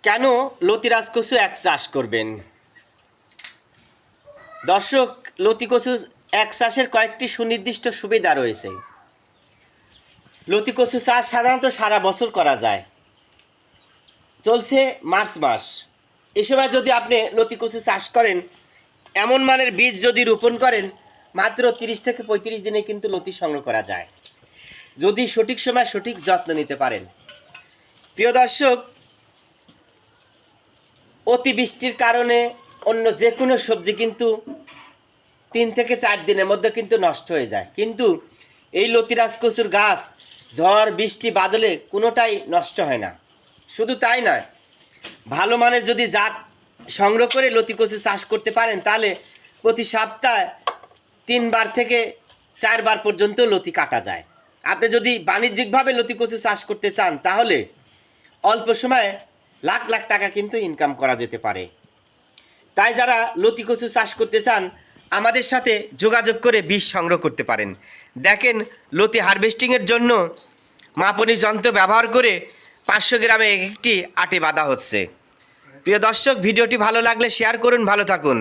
কেন লতিরাজ কচু এক চাষ করবেন? দর্শক, লতি কচু এক চাষের কয়েকটি সুনির্দিষ্ট সুবিধা রয়েছে। লতি কচু চাষ সাধারণত সারা বছর করা যায়। চলছে মার্চ মাস। এ সময় যদি আপনি লতি কচু চাষ করেন, এমন মানের বীজ যদি রোপণ করেন, মাত্র 30 থেকে 35 দিনে কিন্তু লতি সংগ্রহ করা যায়, যদি সঠিক সময় সঠিক যত্ন নিতে পারেন। প্রিয় দর্শক, অতিবৃষ্টির কারণে অন্য যে কোনো সবজি কিন্তু 3 থেকে 4 দিনের মধ্যে কিন্তু নষ্ট হয়ে যায়, কিন্তু এই লতিরাজ কচুর গাছ ঝড় বৃষ্টি বাদলে কোনোটাই নষ্ট হয় না। শুধু তাই নয়, ভালো মানের যদি জাত সংগ্রহ করে লতি কচু চাষ করতে পারেন, তাহলে প্রতি সপ্তাহে 3 বার থেকে 4 বার পর্যন্ত লতি কাটা যায়। আপনি যদি বাণিজ্যিকভাবে লতি কচু চাষ করতে চান, তাহলে অল্প সময়ে লাখ লাখ টাকা কিন্তু ইনকাম করা যেতে পারে। তাই যারা লতি কচু চাষ করতে চান, আমাদের সাথে যোগাযোগ করে বীজ সংগ্রহ করতে পারেন। দেখেন, লতি হারভেস্টিংয়ের জন্য মাপনী যন্ত্র ব্যবহার করে 500 গ্রামে একটি আটে বাঁধা হচ্ছে। প্রিয় দর্শক, ভিডিওটি ভালো লাগলে শেয়ার করুন। ভালো থাকুন।